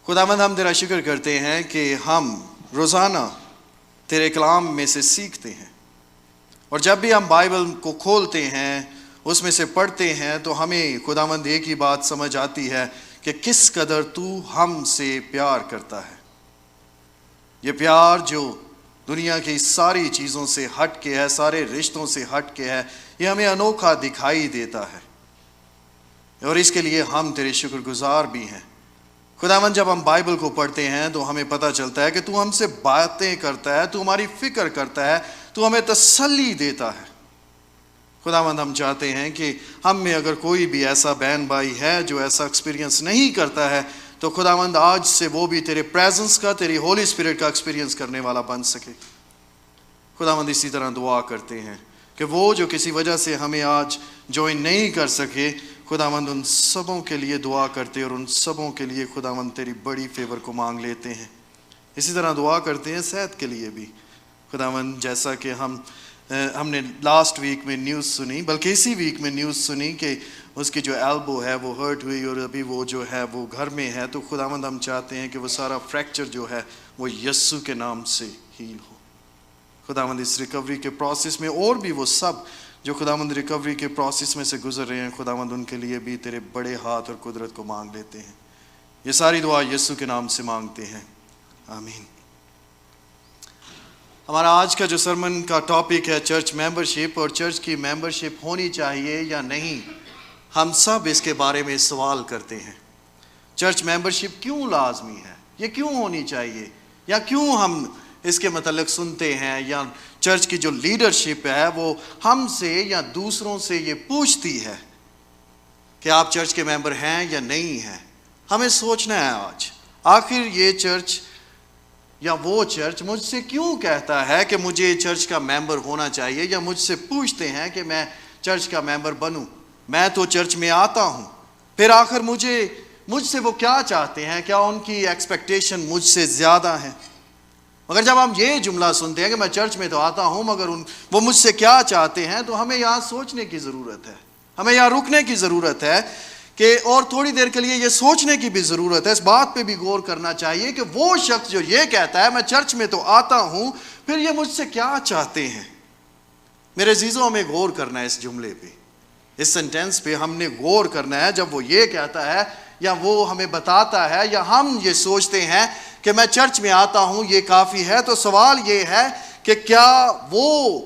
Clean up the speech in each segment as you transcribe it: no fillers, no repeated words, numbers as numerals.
خداوند ہم تیرا شکر کرتے ہیں کہ ہم روزانہ تیرے کلام میں سے سیکھتے ہیں، اور جب بھی ہم بائبل کو کھولتے ہیں، اس میں سے پڑھتے ہیں، تو ہمیں خداوند ایک ہی بات سمجھ آتی ہے کہ کس قدر تو ہم سے پیار کرتا ہے۔ یہ پیار جو دنیا کی ساری چیزوں سے ہٹ کے ہے، سارے رشتوں سے ہٹ کے ہے، یہ ہمیں انوکھا دکھائی دیتا ہے، اور اس کے لیے ہم تیرے شکر گزار بھی ہیں۔ خداوند جب ہم بائبل کو پڑھتے ہیں تو ہمیں پتہ چلتا ہے کہ تو ہم سے باتیں کرتا ہے، تو ہماری فکر کرتا ہے، تو ہمیں تسلی دیتا ہے۔ خداوند ہم چاہتے ہیں کہ ہم میں اگر کوئی بھی ایسا بہن بھائی ہے جو ایسا ایکسپیرینس نہیں کرتا ہے، تو خداوند آج سے وہ بھی تیرے پریزنس کا، تیری ہولی اسپرٹ کا ایکسپیرینس کرنے والا بن سکے۔ خداوند اسی طرح دعا کرتے ہیں کہ وہ جو کسی وجہ سے ہمیں آج جوائن نہیں کر سکے، خداوند ان سبوں کے لیے دعا کرتے، اور ان سبوں کے لیے خداوند تیری بڑی فیور کو مانگ لیتے ہیں۔ اسی طرح دعا کرتے ہیں صحت کے لیے بھی۔ خداوند جیسا کہ ہم نے لاسٹ ویک میں نیوز سنی، بلکہ اسی ویک میں نیوز سنی کہ اس کی جو ایلبو ہے وہ ہرٹ ہوئی، اور ابھی وہ جو ہے وہ گھر میں ہے، تو خداوند ہم چاہتے ہیں کہ وہ سارا فریکچر جو ہے وہ یسوع کے نام سے ہیل ہو۔ خداوند اس ریکوری کے پروسیس میں، اور بھی وہ سب جو خداوند ریکوری کے پروسیس میں سے گزر رہے ہیں، خداوند ان کے لیے بھی تیرے بڑے ہاتھ اور قدرت کو مانگ لیتے ہیں۔ یہ ساری دعا یسوع کے نام سے مانگتے ہیں، آمین۔ ہمارا آج کا جو سرمن کا ٹاپک ہے چرچ ممبرشپ، اور چرچ کی ممبرشپ ہونی چاہیے یا نہیں۔ ہم سب اس کے بارے میں سوال کرتے ہیں، چرچ ممبرشپ کیوں لازمی ہے، یہ کیوں ہونی چاہیے، یا کیوں ہم اس کے متعلق سنتے ہیں، یا چرچ کی جو لیڈرشپ ہے وہ ہم سے یا دوسروں سے یہ پوچھتی ہے کہ آپ چرچ کے ممبر ہیں یا نہیں ہیں۔ ہمیں سوچنا ہے آج، آخر یہ چرچ یا وہ چرچ مجھ سے کیوں کہتا ہے کہ مجھے چرچ کا ممبر ہونا چاہیے، یا مجھ سے پوچھتے ہیں کہ میں چرچ کا ممبر بنوں۔ میں تو چرچ میں آتا ہوں، پھر آخر مجھ سے وہ کیا چاہتے ہیں، کیا ان کی ایکسپیکٹیشن مجھ سے زیادہ ہے؟ مگر جب ہم یہ جملہ سنتے ہیں کہ میں چرچ میں تو آتا ہوں مگر وہ مجھ سے کیا چاہتے ہیں، تو ہمیں یہاں سوچنے کی ضرورت ہے، ہمیں یہاں رکنے کی ضرورت ہے کہ اور تھوڑی دیر کے لیے یہ سوچنے کی بھی ضرورت ہے، اس بات پہ بھی غور کرنا چاہیے کہ وہ شخص جو یہ کہتا ہے میں چرچ میں تو آتا ہوں، پھر یہ مجھ سے کیا چاہتے ہیں۔ میرے عزیزوں، ہمیں غور کرنا ہے اس جملے پہ، اس سینٹینس پہ ہم نے غور کرنا ہے۔ جب وہ یہ کہتا ہے یا وہ ہمیں بتاتا ہے، یا ہم یہ سوچتے ہیں کہ میں چرچ میں آتا ہوں یہ کافی ہے، تو سوال یہ ہے کہ کیا وہ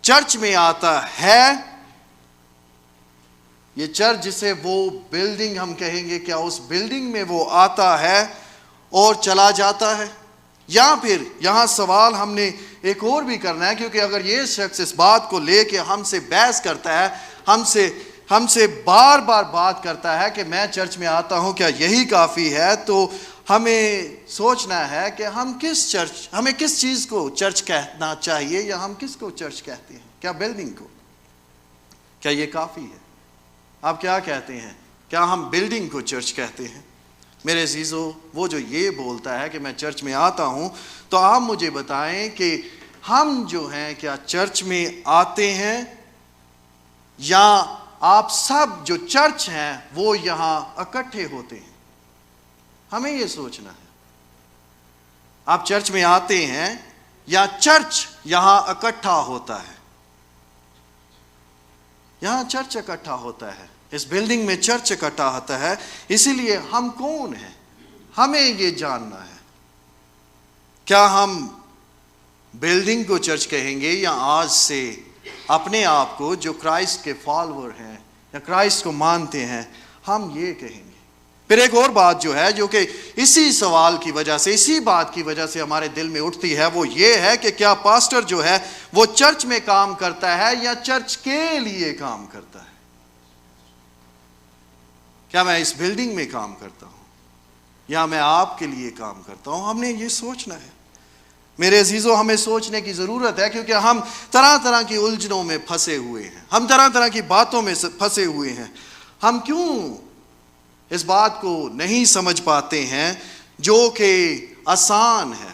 چرچ میں آتا ہے، یہ چرچ جسے وہ بلڈنگ ہم کہیں گے، کیا اس بلڈنگ میں وہ آتا ہے اور چلا جاتا ہے؟ یا پھر یہاں سوال ہم نے ایک اور بھی کرنا ہے، کیونکہ اگر یہ شخص اس بات کو لے کے ہم سے بحث کرتا ہے، ہم سے بار بار بات کرتا ہے کہ میں چرچ میں آتا ہوں کیا یہی کافی ہے، تو ہمیں سوچنا ہے کہ ہمیں کس چیز کو چرچ کہنا چاہیے، یا ہم کس کو چرچ کہتے ہیں؟ کیا بلڈنگ کو؟ کیا یہ کافی ہے؟ آپ کیا کہتے ہیں؟ کیا ہم بلڈنگ کو چرچ کہتے ہیں؟ میرے عزیزو، وہ جو یہ بولتا ہے کہ میں چرچ میں آتا ہوں، تو آپ مجھے بتائیں کہ ہم جو ہیں کیا چرچ میں آتے ہیں، یا آپ سب جو چرچ ہیں وہ یہاں اکٹھے ہوتے ہیں؟ ہمیں یہ سوچنا ہے، آپ چرچ میں آتے ہیں یا چرچ یہاں اکٹھا ہوتا ہے؟ یہاں چرچ اکٹھا ہوتا ہے، اس بلڈنگ میں چرچ اکٹھا ہوتا ہے، اسی لیے ہم کون ہیں ہمیں یہ جاننا ہے۔ کیا ہم بلڈنگ کو چرچ کہیں گے، یا آج سے اپنے آپ کو جو کرائسٹ کے فالوور ہیں یا کرائسٹ کو مانتے ہیں ہم یہ کہیں گے؟ پھر ایک اور بات جو ہے، جو کہ اسی سوال کی وجہ سے، اسی بات کی وجہ سے ہمارے دل میں اٹھتی ہے، وہ یہ ہے کہ کیا پاسٹر جو ہے وہ چرچ میں کام کرتا ہے یا چرچ کے لیے کام کرتا ہے؟ کیا میں اس بلڈنگ میں کام کرتا ہوں یا میں آپ کے لیے کام کرتا ہوں؟ ہم نے یہ سوچنا ہے میرے عزیزوں، ہمیں سوچنے کی ضرورت ہے، کیونکہ ہم طرح طرح کی الجھنوں میں پھنسے ہوئے ہیں، ہم طرح طرح کی باتوں میں پھنسے ہوئے ہیں۔ ہم کیوں اس بات کو نہیں سمجھ پاتے ہیں جو کہ آسان ہے،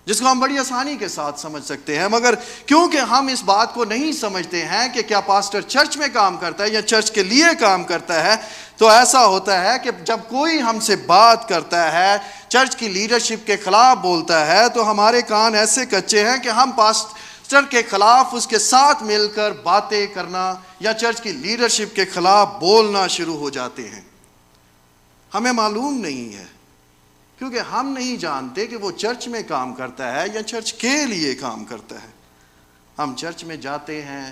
جس کو ہم بڑی آسانی کے ساتھ سمجھ سکتے ہیں، مگر کیونکہ ہم اس بات کو نہیں سمجھتے ہیں کہ کیا پاسٹر چرچ میں کام کرتا ہے یا چرچ کے لیے کام کرتا ہے، تو ایسا ہوتا ہے کہ جب کوئی ہم سے بات کرتا ہے، چرچ کی لیڈرشپ کے خلاف بولتا ہے، تو ہمارے کان ایسے کچے ہیں کہ ہم پاسٹر کے خلاف اس کے ساتھ مل کر باتیں کرنا یا چرچ کی لیڈرشپ کے خلاف بولنا شروع ہو جاتے ہیں۔ ہمیں معلوم نہیں ہے، کیونکہ ہم نہیں جانتے کہ وہ چرچ میں کام کرتا ہے یا چرچ کے لیے کام کرتا ہے۔ ہم چرچ میں جاتے ہیں،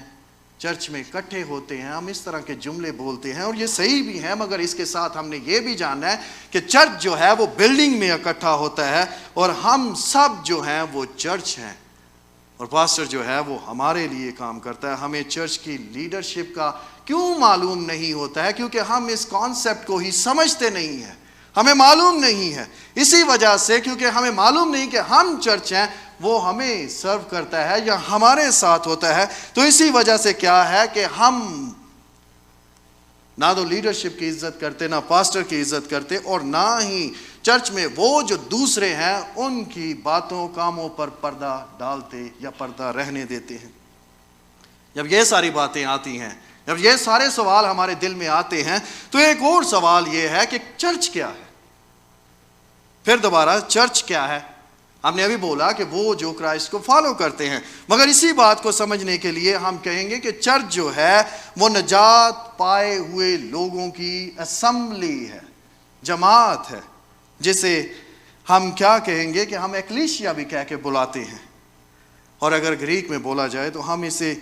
چرچ میں اکٹھے ہوتے ہیں، ہم اس طرح کے جملے بولتے ہیں اور یہ صحیح بھی ہیں، مگر اس کے ساتھ ہم نے یہ بھی جاننا ہے کہ چرچ جو ہے وہ بلڈنگ میں اکٹھا ہوتا ہے اور ہم سب جو ہیں وہ چرچ ہیں، اور پاسٹر جو ہے وہ ہمارے لیے کام کرتا ہے۔ ہمیں چرچ کی لیڈرشپ کا کیوں معلوم نہیں ہوتا ہے؟ کیونکہ ہم اس کانسیپٹ کو ہی سمجھتے نہیں ہیں، ہمیں معلوم نہیں ہے۔ اسی وجہ سے، کیونکہ ہمیں معلوم نہیں کہ ہم چرچ ہیں، وہ ہمیں سرو کرتا ہے یا ہمارے ساتھ ہوتا ہے، تو اسی وجہ سے کیا ہے کہ ہم نہ تو لیڈرشپ کی عزت کرتے، نہ پاسٹر کی عزت کرتے، اور نہ ہی چرچ میں وہ جو دوسرے ہیں ان کی باتوں کاموں پر پردہ ڈالتے یا پردہ رہنے دیتے ہیں۔ جب یہ ساری باتیں آتی ہیں، جب یہ سارے سوال ہمارے دل میں آتے ہیں، تو ایک اور سوال یہ ہے کہ چرچ کیا ہے؟ پھر دوبارہ چرچ کیا ہے؟ ہم نے ابھی بولا کہ وہ جو کرائسٹ کو فالو کرتے ہیں، مگر اسی بات کو سمجھنے کے لیے ہم کہیں گے کہ چرچ جو ہے وہ نجات پائے ہوئے لوگوں کی اسمبلی ہے، جماعت ہے، جسے ہم کیا کہیں گے کہ ہم ایکلیشیا بھی کہہ کے بلاتے ہیں، اور اگر گریک میں بولا جائے تو ہم اسے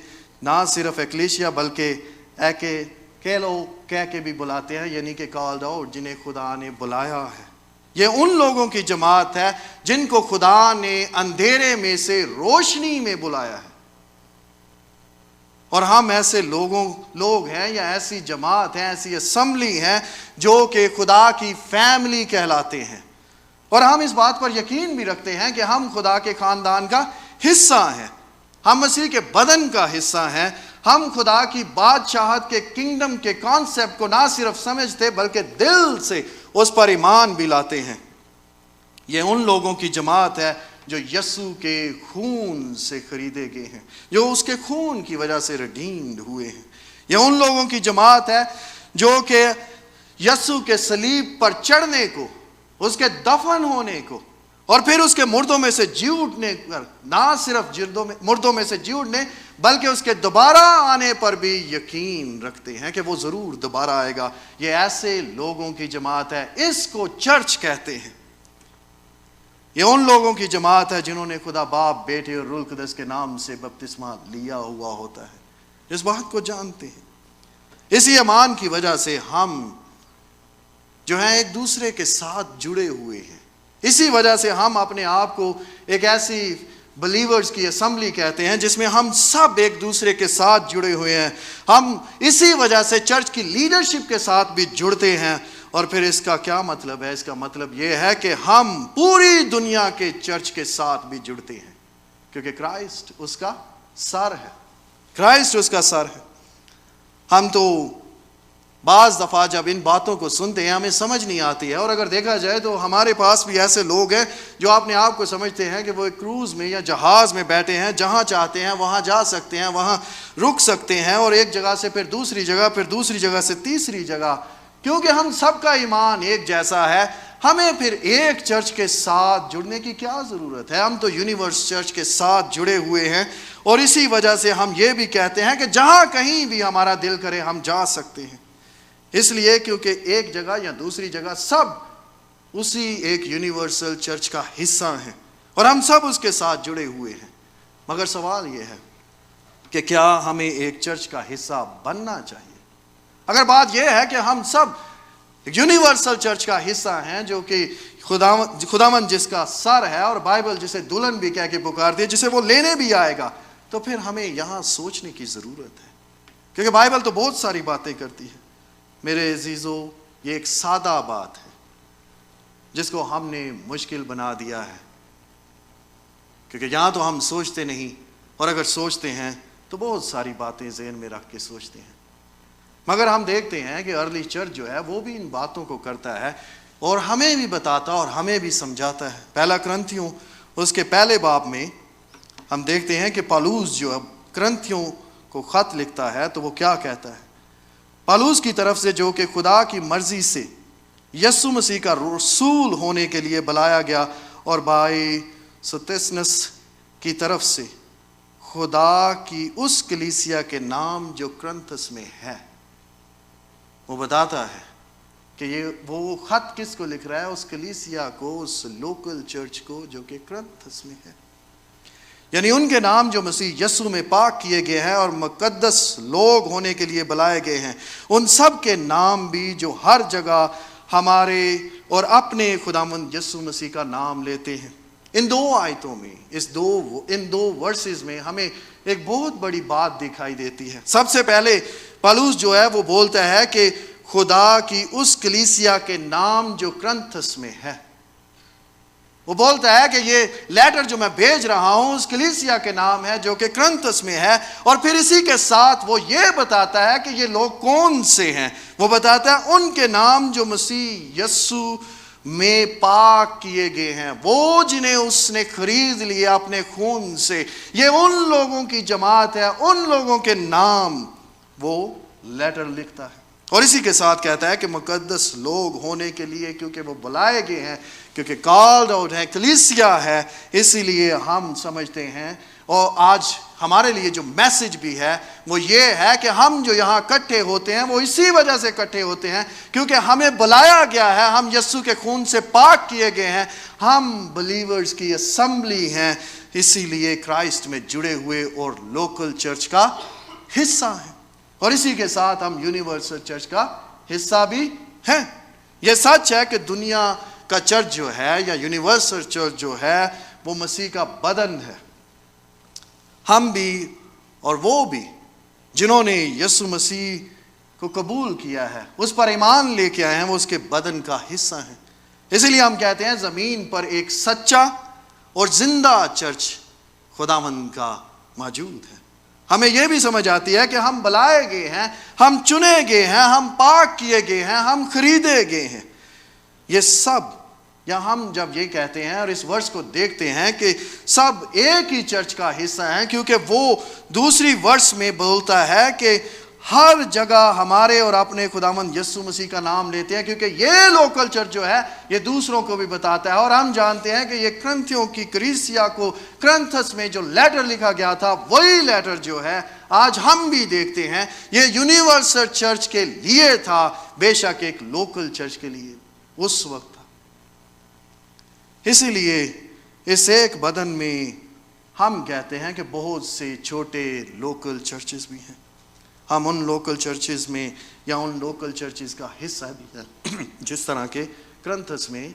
نہ صرف ایکلیشیا بلکہ ایکے کیلو کہہ کے بھی بلاتے ہیں، یعنی کہ کالڈ آؤٹ، جنہیں خدا نے بلایا ہے۔ یہ ان لوگوں کی جماعت ہے جن کو خدا نے اندھیرے میں سے روشنی میں بلایا ہے، اور ہم ایسے لوگ ہیں یا ایسی جماعت ہیں، ایسی اسمبلی ہیں جو کہ خدا کی فیملی کہلاتے ہیں، اور ہم اس بات پر یقین بھی رکھتے ہیں کہ ہم خدا کے خاندان کا حصہ ہیں، ہم مسیح کے بدن کا حصہ ہیں، ہم خدا کی بادشاہت کے کنگڈم کے کانسیپٹ کو نہ صرف سمجھتے بلکہ دل سے اس پر ایمان بھی لاتے ہیں۔ یہ ان لوگوں کی جماعت ہے جو یسوع کے خون سے خریدے گئے ہیں، جو اس کے خون کی وجہ سے ریڈیمڈ ہوئے ہیں۔ یہ ان لوگوں کی جماعت ہے جو کہ یسوع کے صلیب پر چڑھنے کو، اس کے دفن ہونے کو، اور پھر اس کے مردوں میں سے جی اٹھنے پر، نہ صرف مردوں میں سے جی اٹھنے بلکہ اس کے دوبارہ آنے پر بھی یقین رکھتے ہیں کہ وہ ضرور دوبارہ آئے گا۔ یہ ایسے لوگوں کی جماعت ہے، اس کو چرچ کہتے ہیں۔ یہ ان لوگوں کی جماعت ہے جنہوں نے خدا باپ، بیٹے اور روح القدس کے نام سے بپتسمہ لیا ہوا ہوتا ہے، اس بات کو جانتے ہیں۔ اسی ایمان کی وجہ سے ہم جو ہیں ایک دوسرے کے ساتھ جڑے ہوئے ہیں، اسی وجہ سے ہم اپنے آپ کو ایک ایسی بلیورز کی اسمبلی کہتے ہیں جس میں ہم سب ایک دوسرے کے ساتھ جڑے ہوئے ہیں۔ ہم اسی وجہ سے چرچ کی لیڈرشپ کے ساتھ بھی جڑتے ہیں، اور پھر اس کا کیا مطلب ہے؟ اس کا مطلب یہ ہے کہ ہم پوری دنیا کے چرچ کے ساتھ بھی جڑتے ہیں، کیونکہ کرائسٹ اس کا سر ہے، کرائسٹ اس کا سر ہے۔ ہم تو بعض دفعہ جب ان باتوں کو سنتے ہیں ہمیں سمجھ نہیں آتی ہے، اور اگر دیکھا جائے تو ہمارے پاس بھی ایسے لوگ ہیں جو اپنے آپ کو سمجھتے ہیں کہ وہ ایک کروز میں یا جہاز میں بیٹھے ہیں، جہاں چاہتے ہیں وہاں جا سکتے ہیں، وہاں رک سکتے ہیں، اور ایک جگہ سے پھر دوسری جگہ، پھر دوسری جگہ سے تیسری جگہ، کیونکہ ہم سب کا ایمان ایک جیسا ہے۔ ہمیں پھر ایک چرچ کے ساتھ جڑنے کی کیا ضرورت ہے؟ ہم تو یونیورس چرچ کے ساتھ جڑے ہوئے ہیں، اور اسی وجہ سے ہم یہ بھی کہتے ہیں کہ جہاں کہیں بھی ہمارا دل کرے ہم جا سکتے ہیں، اس لیے کیونکہ ایک جگہ یا دوسری جگہ سب اسی ایک یونیورسل چرچ کا حصہ ہیں، اور ہم سب اس کے ساتھ جڑے ہوئے ہیں۔ مگر سوال یہ ہے کہ کیا ہمیں ایک چرچ کا حصہ بننا چاہیے؟ اگر بات یہ ہے کہ ہم سب یونیورسل چرچ کا حصہ ہیں، جو کہ خداوند جس کا سر ہے، اور بائبل جسے دلہن بھی کہہ کے پکارتی ہے، جسے وہ لینے بھی آئے گا، تو پھر ہمیں یہاں سوچنے کی ضرورت ہے، کیونکہ بائبل تو بہت ساری باتیں کرتی ہے۔ میرے عزیزو، یہ ایک سادہ بات ہے جس کو ہم نے مشکل بنا دیا ہے، کیونکہ یہاں تو ہم سوچتے نہیں، اور اگر سوچتے ہیں تو بہت ساری باتیں ذہن میں رکھ کے سوچتے ہیں، مگر ہم دیکھتے ہیں کہ ارلی چرچ جو ہے وہ بھی ان باتوں کو کرتا ہے، اور ہمیں بھی بتاتا اور ہمیں بھی سمجھاتا ہے۔ پہلا کرنتھیوں اس کے پہلے باب میں ہم دیکھتے ہیں کہ پالوس جو اب کرنتھیوں کو خط لکھتا ہے تو وہ کیا کہتا ہے۔ پالوس کی طرف سے جو کہ خدا کی مرضی سے یسوع مسیح کا رسول ہونے کے لیے بلایا گیا، اور بھائی سوتھنس کی طرف سے خدا کی اس کلیسیا کے نام جو کرنتھس میں ہے۔ وہ بتاتا ہے کہ وہ خط کس کو لکھ رہا ہے؟ اس کلیسیا کو، اس لوکل چرچ کو جو کہ کرنتھس میں ہے، یعنی ان کے نام جو مسیح یسوع میں پاک کیے گئے ہیں اور مقدس لوگ ہونے کے لیے بلائے گئے ہیں، ان سب کے نام بھی جو ہر جگہ ہمارے اور اپنے خداوند یسوع مسیح کا نام لیتے ہیں۔ ان دو آیتوں میں، ان دو ورسز میں ہمیں ایک بہت بڑی بات دکھائی دیتی ہے۔ سب سے پہلے پالوس جو ہے وہ بولتا ہے کہ خدا کی اس کلیسیا کے نام جو کرنتھس میں ہے، وہ بولتا ہے کہ یہ لیٹر جو میں بھیج رہا ہوں اس کلیسیا کے نام ہے جو کہ کرنتھس میں ہے، اور پھر اسی کے ساتھ وہ یہ بتاتا ہے کہ یہ لوگ کون سے ہیں۔ وہ بتاتا ہے ان کے نام جو مسیح یسوع میں پاک کیے گئے ہیں، وہ جنہیں اس نے خرید لیا اپنے خون سے، یہ ان لوگوں کی جماعت ہے، ان لوگوں کے نام وہ لیٹر لکھتا ہے، اور اسی کے ساتھ کہتا ہے کہ مقدس لوگ ہونے کے لیے، کیونکہ وہ بلائے گئے ہیں، کیونکہ کالڈ آؤٹ ہے، کلیسیا ہے، اسی لیے ہم سمجھتے ہیں، اور آج ہمارے لیے جو میسج بھی ہے وہ یہ ہے کہ ہم جو یہاں اکٹھے ہوتے ہیں وہ اسی وجہ سے اکٹھے ہوتے ہیں کیونکہ ہمیں بلایا گیا ہے، ہم یسوع کے خون سے پاک کیے گئے ہیں، ہم بلیورز کی اسمبلی ہیں، اسی لیے کرائسٹ میں جڑے ہوئے اور لوکل چرچ کا حصہ ہیں، اور اسی کے ساتھ ہم یونیورسل چرچ کا حصہ بھی ہیں۔ یہ سچ ہے کہ دنیا کا چرچ جو ہے یا یونیورسل چرچ جو ہے وہ مسیح کا بدن ہے۔ ہم بھی اور وہ بھی جنہوں نے یسوع مسیح کو قبول کیا ہے، اس پر ایمان لے کے آئے ہیں، وہ اس کے بدن کا حصہ ہیں۔ اسی لیے ہم کہتے ہیں زمین پر ایک سچا اور زندہ چرچ خداوند کا موجود ہے۔ ہمیں یہ بھی سمجھ آتی ہے کہ ہم بلائے گئے ہیں، ہم چنے گئے ہیں، ہم پاک کیے گئے ہیں، ہم خریدے گئے ہیں۔ یہ سب، یا ہم جب یہ کہتے ہیں اور اس ورس کو دیکھتے ہیں کہ سب ایک ہی چرچ کا حصہ ہیں، کیونکہ وہ دوسری ورس میں بولتا ہے کہ ہر جگہ ہمارے اور اپنے خداوند یسوع مسیح کا نام لیتے ہیں، کیونکہ یہ لوکل چرچ جو ہے یہ دوسروں کو بھی بتاتا ہے، اور ہم جانتے ہیں کہ یہ کرنتھیوں کی کلیسیا کو کرنتھس میں جو لیٹر لکھا گیا تھا وہی لیٹر جو ہے آج ہم بھی دیکھتے ہیں، یہ یونیورسل چرچ کے لیے تھا، بے شک ایک لوکل چرچ کے لیے اس وقت تھا۔ اسی لیے اس ایک بدن میں ہم کہتے ہیں کہ بہت سے چھوٹے لوکل چرچز بھی ہیں، ہم ان لوکل چرچز میں یا ان لوکل چرچز کا حصہ بھی ہے، جس طرح کے کرنتھس میں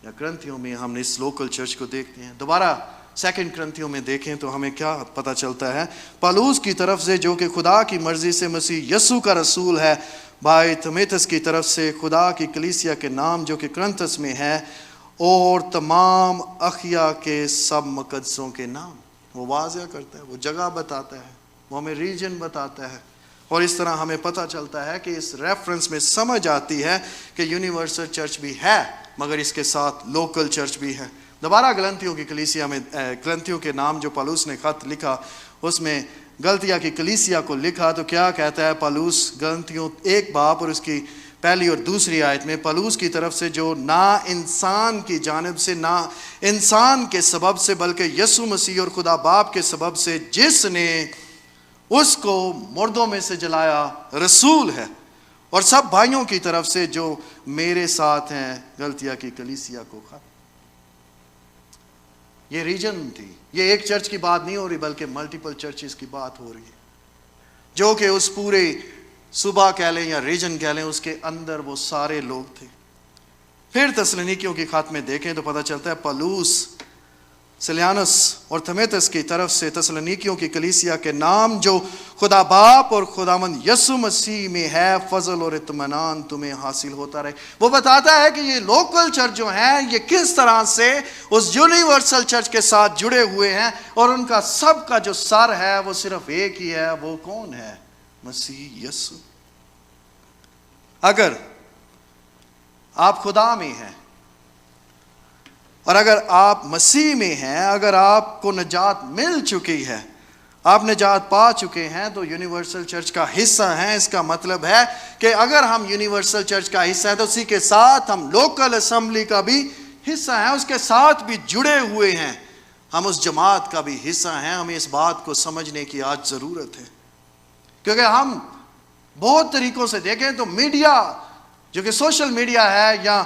یا کرنتھیوں میں ہم اس لوکل چرچ کو دیکھتے ہیں۔ دوبارہ سیکنڈ کرنتھیوں میں دیکھیں تو ہمیں کیا پتہ چلتا ہے؟ پالوس کی طرف سے جو کہ خدا کی مرضی سے مسیح یسوع کا رسول ہے، بھائی تھمیتس کی طرف سے خدا کی کلیسیا کے نام جو کہ کرنتھس میں ہے، اور تمام اخیا کے سب مقدسوں کے نام وہ واضح کرتا ہے، وہ جگہ بتاتا ہے، وہ ہمیں ریجن بتاتا ہے، اور اس طرح ہمیں پتہ چلتا ہے کہ اس ریفرنس میں سمجھ آتی ہے کہ یونیورسل چرچ بھی ہے مگر اس کے ساتھ لوکل چرچ بھی ہے۔ دوبارہ گلنتیوں کی کلیسیا میں، گلنتیوں کے نام جو پالوس نے خط لکھا اس میں گلتیا کی کلیسیا کو لکھا تو کیا کہتا ہے پالوس؟ گلنتیوں 1 باب اور اس کی پہلی اور دوسری آیت میں، پالوس کی طرف سے جو نہ انسان کی جانب سے، نہ انسان کے سبب سے، بلکہ یسوع مسیح اور خدا باپ کے سبب سے جس نے اس کو مردوں میں سے جلایا رسول ہے، اور سب بھائیوں کی طرف سے جو میرے ساتھ ہیں گلتیا کی کلیسیا کو خط۔ یہ ریجن تھی، یہ ایک چرچ کی بات نہیں ہو رہی بلکہ ملٹیپل چرچز کی بات ہو رہی ہے، جو کہ اس پورے صوبہ کہہ لیں یا ریجن کہہ لیں اس کے اندر وہ سارے لوگ تھے۔ پھر تسلونیکیوں کی خط میں دیکھیں تو پتہ چلتا ہے پالوس سلیانس اور تھمیتس کی طرف سے تسلونیکیوں کی کلیسیا کے نام جو خدا باپ اور خداوند یسوع مسیح میں ہے، فضل اور اطمینان تمہیں حاصل ہوتا رہے۔ وہ بتاتا ہے کہ یہ لوکل چرچ جو ہیں یہ کس طرح سے اس یونیورسل چرچ کے ساتھ جڑے ہوئے ہیں، اور ان کا سب کا جو سر ہے وہ صرف ایک ہی ہے، وہ کون ہے؟ مسیح یسوع۔ اگر آپ خدا میں ہیں اور اگر آپ مسیح میں ہیں، اگر آپ کو نجات مل چکی ہے، آپ نجات پا چکے ہیں تو یونیورسل چرچ کا حصہ ہیں. اس کا مطلب ہے کہ اگر ہم یونیورسل چرچ کا حصہ ہیں تو اسی کے ساتھ ہم لوکل اسمبلی کا بھی حصہ ہیں, اس کے ساتھ بھی جڑے ہوئے ہیں, ہم اس جماعت کا بھی حصہ ہیں. ہمیں اس بات کو سمجھنے کی آج ضرورت ہے, کیونکہ ہم بہت طریقوں سے دیکھیں تو میڈیا جو کہ سوشل میڈیا ہے یا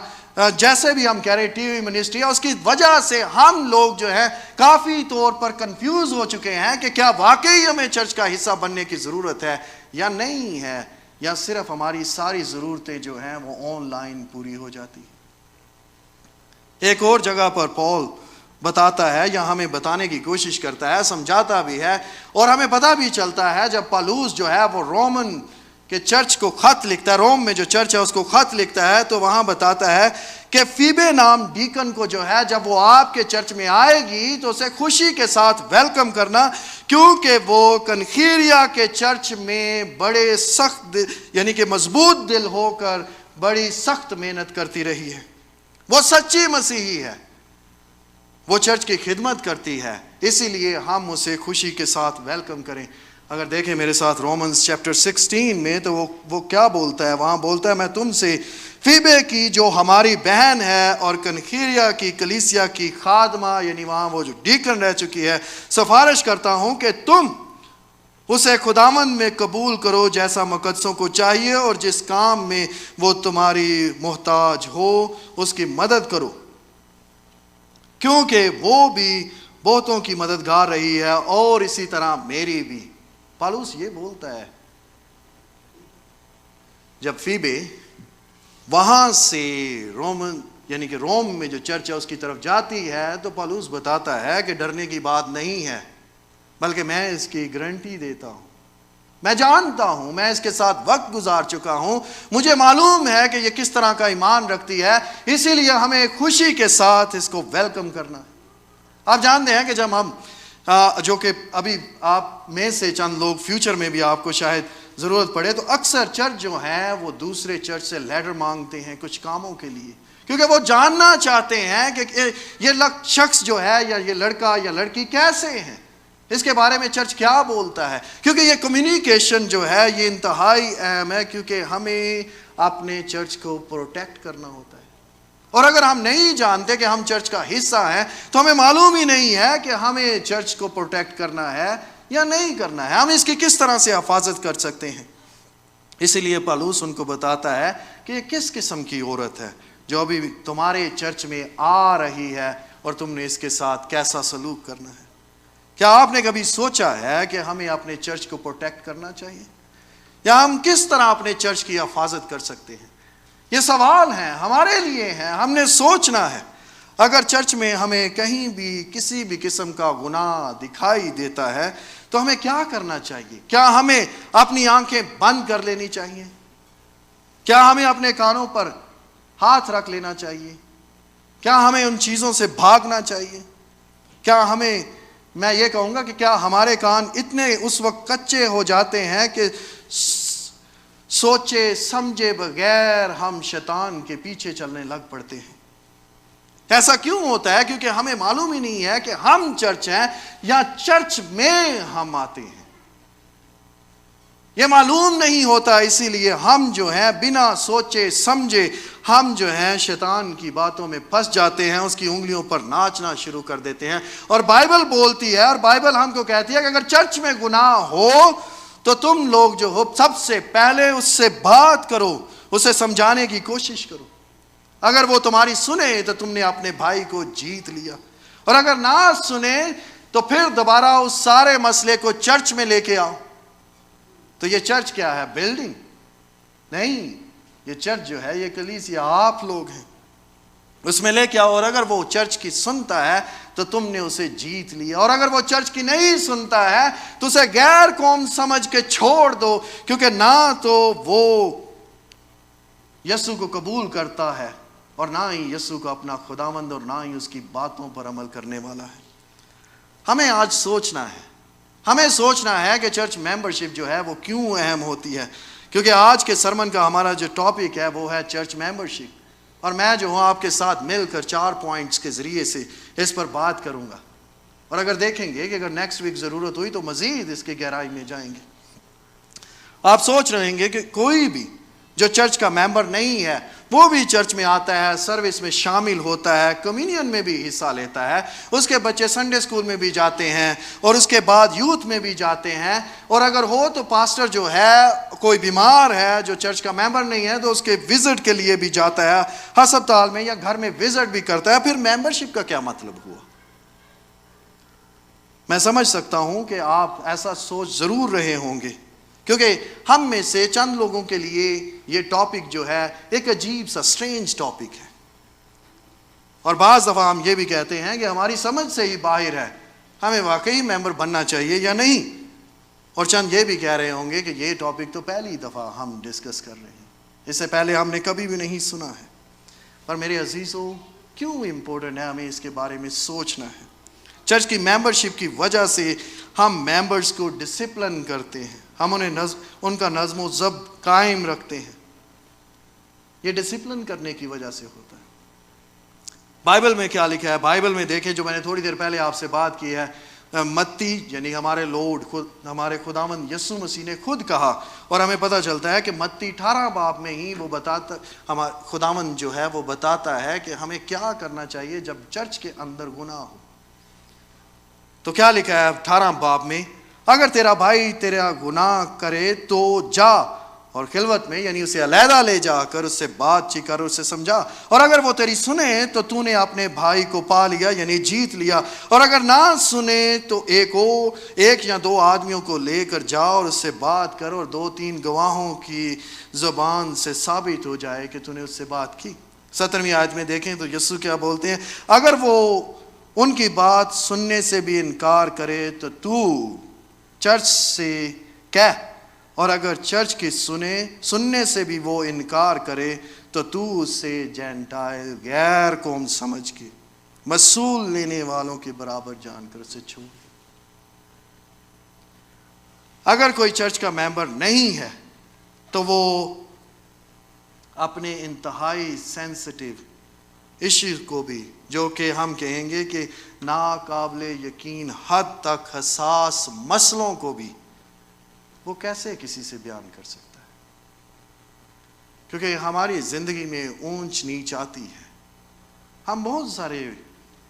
جیسے بھی ہم کہہ رہے ٹی وی منسٹری ہے, اس کی وجہ سے ہم لوگ جو ہے کافی طور پر کنفیوز ہو چکے ہیں کہ کیا واقعی ہمیں چرچ کا حصہ بننے کی ضرورت ہے یا نہیں ہے, یا صرف ہماری ساری ضرورتیں جو ہیں وہ آن لائن پوری ہو جاتی ہیں. ایک اور جگہ پر پول بتاتا ہے یا ہمیں بتانے کی کوشش کرتا ہے, سمجھاتا بھی ہے, اور ہمیں پتہ بھی چلتا ہے جب پالوس جو ہے وہ رومن کہ چرچ کو خط لکھتا ہے, روم میں جو چرچ ہے اس کو خط لکھتا ہے, تو وہاں بتاتا ہے کہ فیبے نام ڈیکن کو جو ہے جب وہ آپ کے چرچ میں آئے گی تو اسے خوشی کے ساتھ ویلکم کرنا, کیونکہ وہ کنخیریا کے چرچ میں بڑے سخت یعنی کہ مضبوط دل ہو کر بڑی سخت محنت کرتی رہی ہے. وہ سچی مسیحی ہے, وہ چرچ کی خدمت کرتی ہے, اسی لیے ہم اسے خوشی کے ساتھ ویلکم کریں. اگر دیکھیں میرے ساتھ رومنز چیپٹر 16 میں تو وہ کیا بولتا ہے, وہاں بولتا ہے میں تم سے فیبے کی جو ہماری بہن ہے اور کنخیریا کی کلیسیا کی خادمہ یعنی وہاں وہ جو ڈیکن رہ چکی ہے سفارش کرتا ہوں کہ تم اسے خداوند میں قبول کرو جیسا مقدسوں کو چاہیے, اور جس کام میں وہ تمہاری محتاج ہو اس کی مدد کرو, کیونکہ وہ بھی بہتوں کی مددگار رہی ہے اور اسی طرح میری بھی. پالوس یہ بولتا ہے جب فیبے وہاں سے رومن یعنی کہ روم میں جو چرچ ہے اس کی طرف جاتی ہے, تو پالوس بتاتا ہے کہ ڈرنے کی بات نہیں ہے, بلکہ میں اس کی گارنٹی دیتا ہوں, میں جانتا ہوں, میں اس کے ساتھ وقت گزار چکا ہوں, مجھے معلوم ہے کہ یہ کس طرح کا ایمان رکھتی ہے, اسی لیے ہمیں خوشی کے ساتھ اس کو ویلکم کرنا ہے. آپ جانتے ہیں کہ جب ہم جو کہ ابھی آپ میں سے چند لوگ فیوچر میں بھی آپ کو شاید ضرورت پڑے, تو اکثر چرچ جو ہیں وہ دوسرے چرچ سے لیٹر مانگتے ہیں کچھ کاموں کے لیے, کیونکہ وہ جاننا چاہتے ہیں کہ یہ شخص جو ہے یا یہ لڑکا یا لڑکی کیسے ہیں, اس کے بارے میں چرچ کیا بولتا ہے, کیونکہ یہ کمیونیکیشن جو ہے یہ انتہائی اہم ہے, کیونکہ ہمیں اپنے چرچ کو پروٹیکٹ کرنا ہوتا ہے. اور اگر ہم نہیں جانتے کہ ہم چرچ کا حصہ ہیں تو ہمیں معلوم ہی نہیں ہے کہ ہمیں چرچ کو پروٹیکٹ کرنا ہے یا نہیں کرنا ہے, ہم اس کی کس طرح سے حفاظت کر سکتے ہیں. اسی لیے پالوس ان کو بتاتا ہے کہ یہ کس قسم کی عورت ہے جو ابھی تمہارے چرچ میں آ رہی ہے اور تم نے اس کے ساتھ کیسا سلوک کرنا ہے. کیا آپ نے کبھی سوچا ہے کہ ہمیں اپنے چرچ کو پروٹیکٹ کرنا چاہیے, یا ہم کس طرح اپنے چرچ کی حفاظت کر سکتے ہیں؟ یہ سوال ہیں ہمارے لیے ہیں, ہم نے سوچنا ہے. اگر چرچ میں ہمیں کہیں بھی کسی بھی قسم کا گناہ دکھائی دیتا ہے تو ہمیں کیا کرنا چاہیے؟ کیا ہمیں اپنی آنکھیں بند کر لینی چاہیے؟ کیا ہمیں اپنے کانوں پر ہاتھ رکھ لینا چاہیے؟ کیا ہمیں ان چیزوں سے بھاگنا چاہیے؟ کیا ہمیں, میں یہ کہوں گا کہ کیا ہمارے کان اتنے اس وقت کچے ہو جاتے ہیں کہ سوچے سمجھے بغیر ہم شیطان کے پیچھے چلنے لگ پڑتے ہیں؟ ایسا کیوں ہوتا ہے؟ کیونکہ ہمیں معلوم ہی نہیں ہے کہ ہم چرچ ہیں یا چرچ میں ہم آتے ہیں. یہ معلوم نہیں ہوتا, اسی لیے ہم جو ہیں بنا سوچے سمجھے ہم جو ہیں شیطان کی باتوں میں پھنس جاتے ہیں, اس کی انگلیوں پر ناچنا شروع کر دیتے ہیں. اور بائبل بولتی ہے, اور بائبل ہم کو کہتی ہے کہ اگر چرچ میں گناہ ہو تو تم لوگ جو ہو سب سے پہلے اس سے بات کرو, اسے سمجھانے کی کوشش کرو. اگر وہ تمہاری سنے تو تم نے اپنے بھائی کو جیت لیا, اور اگر نہ سنے تو پھر دوبارہ اس سارے مسئلے کو چرچ میں لے کے آؤ. تو یہ چرچ کیا ہے؟ بلڈنگ نہیں, یہ چرچ جو ہے یہ کلیسیا آپ لوگ ہیں, اس میں لے کے آؤ. اور اگر وہ چرچ کی سنتا ہے تو تم نے اسے جیت لیا, اور اگر وہ چرچ کی نہیں سنتا ہے تو اسے غیر قوم سمجھ کے چھوڑ دو, کیونکہ نہ تو وہ یسوع کو قبول کرتا ہے اور نہ ہی یسوع کو اپنا خداوند اور نہ ہی اس کی باتوں پر عمل کرنے والا ہے. ہمیں آج سوچنا ہے, ہمیں سوچنا ہے کہ چرچ ممبرشپ جو ہے وہ کیوں اہم ہوتی ہے, کیونکہ آج کے سرمن کا ہمارا جو ٹاپک ہے وہ ہے چرچ ممبرشپ, اور میں جو ہوں آپ کے ساتھ مل کر 4 پوائنٹس کے ذریعے سے اس پر بات کروں گا. اور اگر دیکھیں گے کہ اگر نیکسٹ ویک ضرورت ہوئی تو مزید اس کی گہرائی میں جائیں گے. آپ سوچ رہیں گے کہ کوئی بھی جو چرچ کا ممبر نہیں ہے وہ بھی چرچ میں آتا ہے, سروس میں شامل ہوتا ہے, کمیونین میں بھی حصہ لیتا ہے, اس کے بچے سنڈے اسکول میں بھی جاتے ہیں اور اس کے بعد یوتھ میں بھی جاتے ہیں, اور اگر ہو تو پاسٹر جو ہے کوئی بیمار ہے جو چرچ کا ممبر نہیں ہے تو اس کے وزٹ کے لیے بھی جاتا ہے, ہسپتال میں یا گھر میں وزٹ بھی کرتا ہے. پھر ممبرشپ کا کیا مطلب ہوا؟ میں سمجھ سکتا ہوں کہ آپ ایسا سوچ ضرور رہے ہوں گے, کیونکہ ہم میں سے چند لوگوں کے لیے یہ ٹاپک جو ہے ایک عجیب سا اسٹرینج ٹاپک ہے, اور بعض دفعہ ہم یہ بھی کہتے ہیں کہ ہماری سمجھ سے ہی باہر ہے, ہمیں واقعی ممبر بننا چاہیے یا نہیں. اور چند یہ بھی کہہ رہے ہوں گے کہ یہ ٹاپک تو پہلی دفعہ ہم ڈسکس کر رہے ہیں, اس سے پہلے ہم نے کبھی بھی نہیں سنا ہے. پر میرے عزیزوں, کیوں امپورٹنٹ ہے ہمیں اس کے بارے میں سوچنا ہے؟ چرچ کی ممبرشپ کی وجہ سے ہم ممبرز کو ڈسپلن کرتے ہیں, ہم انہیں ان کا نظم و ضبط قائم رکھتے ہیں. یہ ڈسپلن کرنے کی وجہ سے ہوتا ہے. بائبل میں کیا لکھا ہے؟ بائبل میں دیکھیں, جو میں نے تھوڑی دیر پہلے آپ سے بات کی ہے, متی یعنی ہمارے لارڈ ہمارے خداوند یسوع مسیح نے خود کہا, اور ہمیں پتہ چلتا ہے کہ متی 18 باب میں ہی وہ بتاتا, خداوند جو ہے وہ بتاتا ہے کہ ہمیں کیا کرنا چاہیے جب چرچ کے اندر گناہ ہو. تو کیا لکھا ہے 18 باب میں؟ اگر تیرا بھائی تیرا گناہ کرے تو جا اور خلوت میں یعنی اسے علیحدہ لے جا کر اس سے بات چیت کر, اسے سمجھا, اور اگر وہ تیری سنے تو نے اپنے بھائی کو پا لیا یعنی جیت لیا, اور اگر نہ سنے تو ایک یا دو آدمیوں کو لے کر جا اور اس سے بات کر, اور 2-3 گواہوں کی زبان سے ثابت ہو جائے کہ نے اس سے بات کی. 17ویں آیت میں دیکھیں تو یسوع کیا بولتے ہیں, اگر وہ ان کی بات سننے سے بھی انکار کرے تو چرچ سے کہہ, اور اگر چرچ کی سننے سے بھی وہ انکار کرے تو اسے جینٹائل غیر قوم سمجھ کے مسئول لینے والوں کے برابر جان کر اسے چھوڑ. اگر کوئی چرچ کا ممبر نہیں ہے تو وہ اپنے انتہائی سینسٹیو ایشوز کو بھی, جو کہ ہم کہیں گے کہ ناقابل یقین حد تک حساس مسئلوں کو بھی, وہ کیسے کسی سے بیان کر سکتا ہے؟ کیونکہ ہماری زندگی میں اونچ نیچ آتی ہے. ہم بہت سارے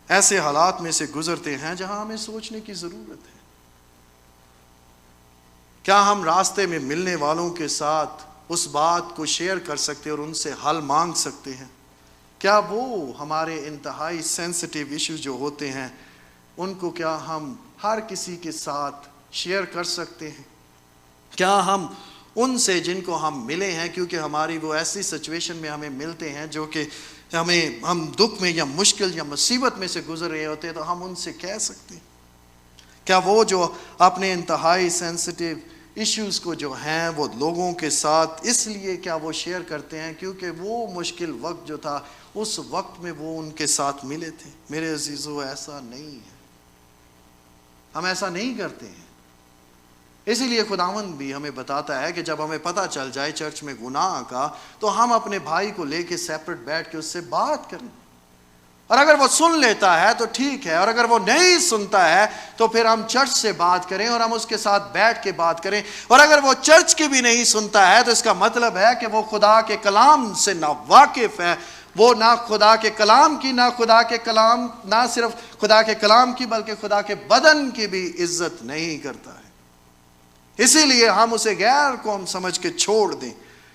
ایسے حالات میں سے گزرتے ہیں جہاں ہمیں سوچنے کی ضرورت ہے. کیا ہم راستے میں ملنے والوں کے ساتھ اس بات کو شیئر کر سکتے اور ان سے حل مانگ سکتے ہیں؟ کیا وہ ہمارے انتہائی سینسٹیو ایشوز جو ہوتے ہیں ان کو کیا ہم ہر کسی کے ساتھ شیئر کر سکتے ہیں؟ کیا ہم ان سے جن کو ہم ملے ہیں, کیونکہ ہماری وہ ایسی سچویشن میں ہمیں ملتے ہیں جو کہ ہم دکھ میں یا مشکل یا مصیبت میں سے گزر رہے ہوتے ہیں, تو ہم ان سے کہہ سکتے ہیں؟ کیا وہ جو اپنے انتہائی سینسٹیو ایشوز کو جو ہیں وہ لوگوں کے ساتھ اس لیے کیا وہ شیئر کرتے ہیں کیونکہ وہ مشکل وقت جو تھا اس وقت میں وہ ان کے ساتھ ملے تھے؟ میرے عزیزو, ایسا نہیں ہے, ہم ایسا نہیں کرتے ہیں. اسی لیے خداوند بھی ہمیں بتاتا ہے کہ جب ہمیں پتہ چل جائے چرچ میں گناہ کا تو ہم اپنے بھائی کو لے کے سیپریٹ بیٹھ کے اس سے بات کریں, اور اگر وہ سن لیتا ہے تو ٹھیک ہے, اور اگر وہ نہیں سنتا ہے تو پھر ہم چرچ سے بات کریں اور ہم اس کے ساتھ بیٹھ کے بات کریں. اور اگر وہ چرچ کی بھی نہیں سنتا ہے تو اس کا مطلب ہے کہ وہ خدا کے کلام سے نا واقف ہے, وہ نہ خدا کے کلام کی نہ صرف خدا کے کلام کی بلکہ خدا کے بدن کی بھی عزت نہیں کرتا ہے. اسی لیے ہم اسے غیر قوم سمجھ کے چھوڑ دیں,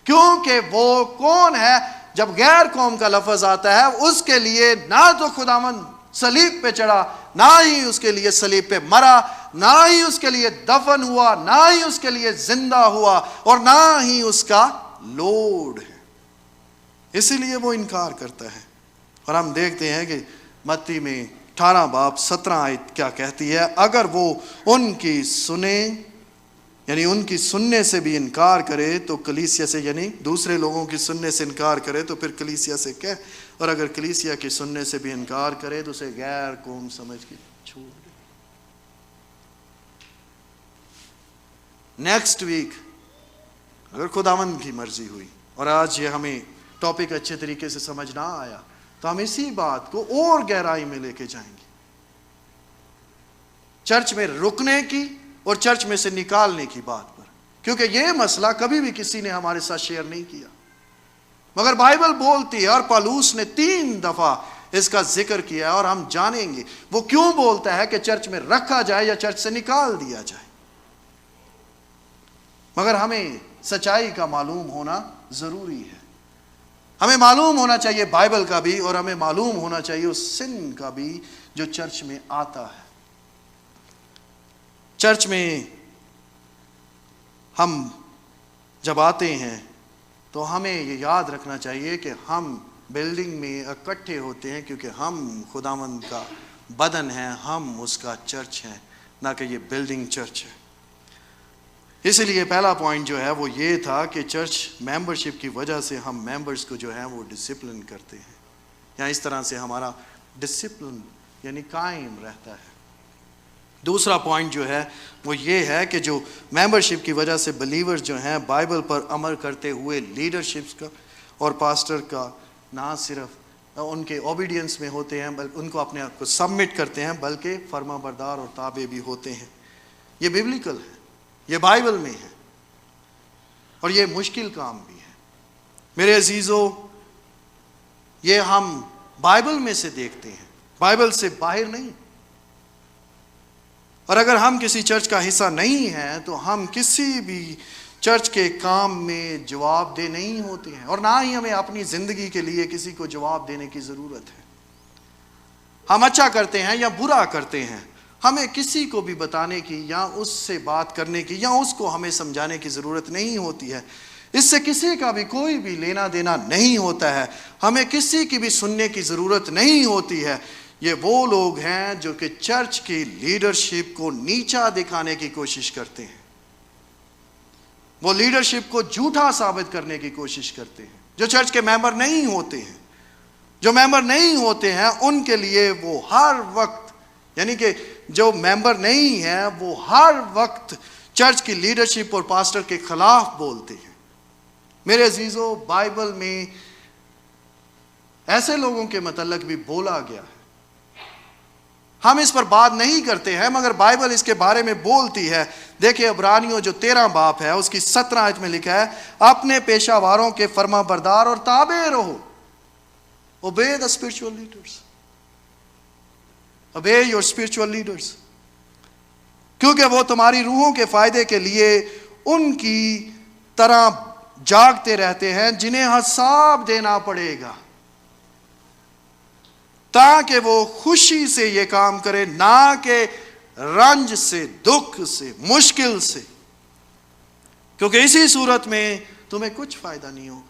کیونکہ وہ کون ہے؟ جب غیر قوم کا لفظ آتا ہے اس کے لیے نہ تو خداوند صلیب پہ چڑھا, نہ ہی اس کے لیے صلیب پہ مرا, نہ ہی اس کے لیے دفن ہوا, نہ ہی اس کے لیے زندہ ہوا, اور نہ ہی اس کا لوڈ ہے. اسی لیے وہ انکار کرتا ہے. اور ہم دیکھتے ہیں کہ متی میں 18 باب 17 آیت کیا کہتی ہے, اگر وہ ان کی یعنی ان کی سننے سے بھی انکار کرے تو کلیسیا سے, یعنی دوسرے لوگوں کی سننے سے انکار کرے تو پھر کلیسیا سے کہہ, اور اگر کلیسیا کی سننے سے بھی انکار کرے تو اسے غیر قوم سمجھ کے چھوڑ دے. نیکسٹ ویک اگر خداوند کی مرضی ہوئی اور آج یہ ہمیں ٹاپک اچھے طریقے سے سمجھ نہ آیا تو ہم اسی بات کو اور گہرائی میں لے کے جائیں گے. چرچ میں رکنے کی اور چرچ میں سے نکالنے کی بات پر، کیونکہ یہ مسئلہ کبھی بھی کسی نے ہمارے ساتھ شیئر نہیں کیا، مگر بائبل بولتی ہے، اور پالوس نے 3 دفعہ اس کا ذکر کیا ہے، اور ہم جانیں گے وہ کیوں بولتا ہے کہ چرچ میں رکھا جائے یا چرچ سے نکال دیا جائے۔ مگر ہمیں سچائی کا معلوم ہونا ضروری ہے، ہمیں معلوم ہونا چاہیے بائبل کا بھی، اور ہمیں معلوم ہونا چاہیے اس سن کا بھی جو چرچ میں آتا ہے۔ چرچ میں ہم جب آتے ہیں تو ہمیں یہ یاد رکھنا چاہیے کہ ہم بلڈنگ میں اکٹھے ہوتے ہیں کیونکہ ہم خداوند کا بدن ہیں، ہم اس کا چرچ ہیں، نہ کہ یہ بلڈنگ چرچ ہے۔ اس لیے پہلا پوائنٹ جو ہے وہ یہ تھا کہ چرچ ممبرشپ کی وجہ سے ہم ممبرز کو جو ہے وہ ڈسپلن کرتے ہیں، یا اس طرح سے ہمارا ڈسپلن یعنی قائم رہتا ہے۔ دوسرا پوائنٹ جو ہے وہ یہ ہے کہ جو ممبرشپ کی وجہ سے بلیورز جو ہیں بائبل پر عمل کرتے ہوئے لیڈرشپس کا اور پاسٹر کا نہ صرف ان کے اوبیڈینس میں ہوتے ہیں، بلکہ ان کو اپنے آپ کو سبمٹ کرتے ہیں، بلکہ فرما بردار اور تابع بھی ہوتے ہیں۔ یہ ببلیکل ہے، یہ بائبل میں ہے، اور یہ مشکل کام بھی ہے میرے عزیزو۔ یہ ہم بائبل میں سے دیکھتے ہیں، بائبل سے باہر نہیں۔ اور اگر ہم کسی چرچ کا حصہ نہیں ہیں تو ہم کسی بھی چرچ کے کام میں جواب دہ نہیں ہوتے ہیں، اور نہ ہی ہمیں اپنی زندگی کے لیے کسی کو جواب دینے کی ضرورت ہے۔ ہم اچھا کرتے ہیں یا برا کرتے ہیں، ہمیں کسی کو بھی بتانے کی یا اس سے بات کرنے کی یا اس کو ہمیں سمجھانے کی ضرورت نہیں ہوتی ہے۔ اس سے کسی کا بھی کوئی بھی لینا دینا نہیں ہوتا ہے، ہمیں کسی کی بھی سننے کی ضرورت نہیں ہوتی ہے۔ یہ وہ لوگ ہیں جو کہ چرچ کی لیڈرشپ کو نیچا دکھانے کی کوشش کرتے ہیں، وہ لیڈرشپ کو جھوٹا ثابت کرنے کی کوشش کرتے ہیں۔ جو چرچ کے ممبر نہیں ہوتے ہیں، جو ممبر نہیں ہوتے ہیں ان کے لیے وہ ہر وقت، یعنی کہ جو ممبر نہیں ہیں وہ ہر وقت چرچ کی لیڈرشپ اور پاسٹر کے خلاف بولتے ہیں۔ میرے عزیزو، بائبل میں ایسے لوگوں کے متعلق بھی بولا گیا ہے، ہم اس پر بات نہیں کرتے ہیں مگر بائبل اس کے بارے میں بولتی ہے۔ دیکھیں عبرانیوں جو 13 باب ہے اس کی 17 آیت میں لکھا ہے، اپنے پیشہ واروں کے فرما بردار اور تابع رہو۔ Obey the spiritual leaders. Obey your spiritual leaders. کیونکہ وہ تمہاری روحوں کے فائدے کے لیے ان کی طرح جاگتے رہتے ہیں جنہیں حساب دینا پڑے گا، تاکہ وہ خوشی سے یہ کام کرے، نہ کہ رنج سے، دکھ سے، مشکل سے، کیونکہ اسی صورت میں تمہیں کچھ فائدہ نہیں ہوگا۔